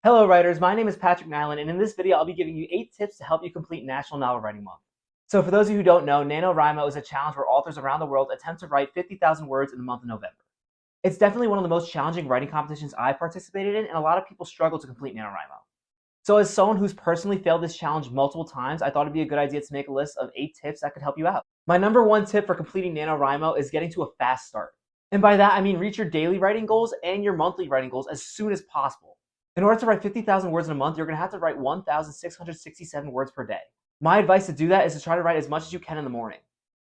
Hello writers, my name is Patrick Nyland, and in this video I'll be giving you 8 tips to help you complete National Novel Writing Month. So for those of you who don't know, NaNoWriMo is a challenge where authors around the world attempt to write 50,000 words in the month of November. It's definitely one of the most challenging writing competitions I've participated in, and a lot of people struggle to complete NaNoWriMo. So as someone who's personally failed this challenge multiple times, I thought it'd be a good idea to make a list of 8 tips that could help you out. My number 1 tip for completing NaNoWriMo is getting to a fast start. And by that I mean reach your daily writing goals and your monthly writing goals as soon as possible. In order to write 50,000 words in a month, you're going to have to write 1,667 words per day. My advice to do that is to try to write as much as you can in the morning.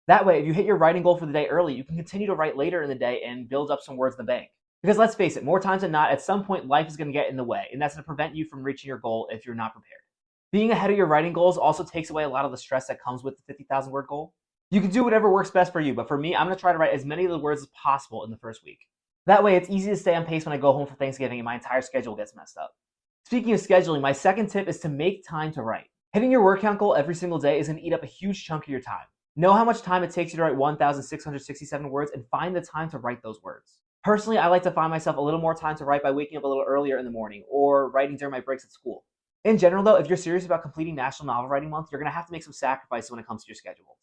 That way, if you hit your writing goal for the day early, you can continue to write later in the day and build up some words in the bank. Because let's face it, more times than not, at some point life is going to get in the way, and that's going to prevent you from reaching your goal if you're not prepared. Being ahead of your writing goals also takes away a lot of the stress that comes with the 50,000 word goal. You can do whatever works best for you, but for me, I'm going to try to write as many of the words as possible in the first week. That way, it's easy to stay on pace when I go home for Thanksgiving and my entire schedule gets messed up. Speaking of scheduling, my second tip is to make time to write. Hitting your word count goal every single day is going to eat up a huge chunk of your time. Know how much time it takes you to write 1,667 words and find the time to write those words. Personally, I like to find myself a little more time to write by waking up a little earlier in the morning or writing during my breaks at school. In general though, if you're serious about completing National Novel Writing Month, you're going to have to make some sacrifices when it comes to your schedules.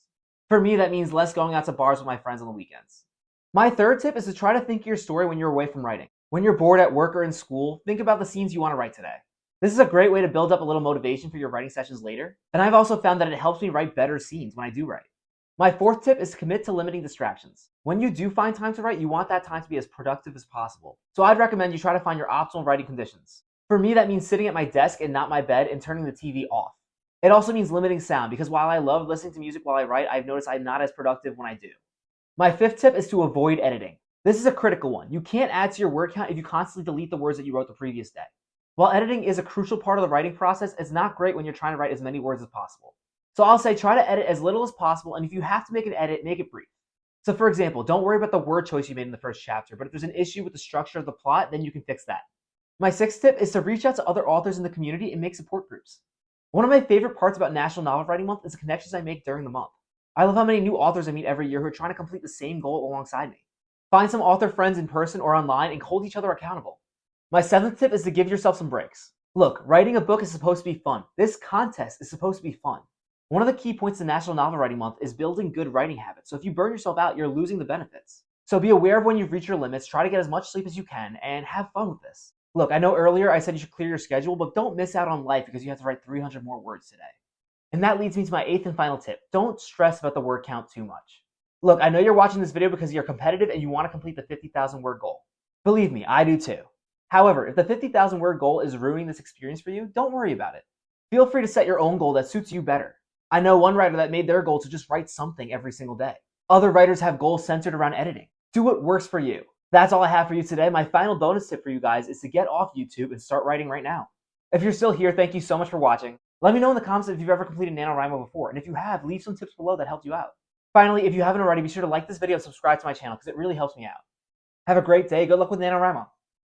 For me, that means less going out to bars with my friends on the weekends. My third tip is to try to think of your story when you're away from writing. When you're bored at work or in school, think about the scenes you want to write today. This is a great way to build up a little motivation for your writing sessions later, and I've also found that it helps me write better scenes when I do write. My fourth tip is to commit to limiting distractions. When you do find time to write, you want that time to be as productive as possible. So I'd recommend you try to find your optimal writing conditions. For me, that means sitting at my desk and not my bed and turning the TV off. It also means limiting sound, because while I love listening to music while I write, I've noticed I'm not as productive when I do. My fifth tip is to avoid editing. This is a critical one. You can't add to your word count if you constantly delete the words that you wrote the previous day. While editing is a crucial part of the writing process, it's not great when you're trying to write as many words as possible. So I'll say try to edit as little as possible, and if you have to make an edit, make it brief. So for example, don't worry about the word choice you made in the first chapter, but if there's an issue with the structure of the plot, then you can fix that. My sixth tip is to reach out to other authors in the community and make support groups. One of my favorite parts about National Novel Writing Month is the connections I make during the month. I love how many new authors I meet every year who are trying to complete the same goal alongside me. Find some author friends in person or online and hold each other accountable. My seventh tip is to give yourself some breaks. Look, writing a book is supposed to be fun. This contest is supposed to be fun. One of the key points to National Novel Writing Month is building good writing habits. So if you burn yourself out, you're losing the benefits. So be aware of when you've reached your limits, try to get as much sleep as you can, and have fun with this. Look, I know earlier I said you should clear your schedule, but don't miss out on life because you have to write 300 more words today. And that leads me to my eighth and final tip. Don't stress about the word count too much. Look, I know you're watching this video because you're competitive and you want to complete the 50,000 word goal. Believe me, I do too. However, if the 50,000 word goal is ruining this experience for you, don't worry about it. Feel free to set your own goal that suits you better. I know one writer that made their goal to just write something every single day. Other writers have goals centered around editing. Do what works for you. That's all I have for you today. My final bonus tip for you guys is to get off YouTube and start writing right now. If you're still here, thank you so much for watching. Let me know in the comments if you've ever completed NaNoWriMo before, and if you have, leave some tips below that helped you out. Finally, if you haven't already, be sure to like this video and subscribe to my channel because it really helps me out. Have a great day. Good luck with NaNoWriMo.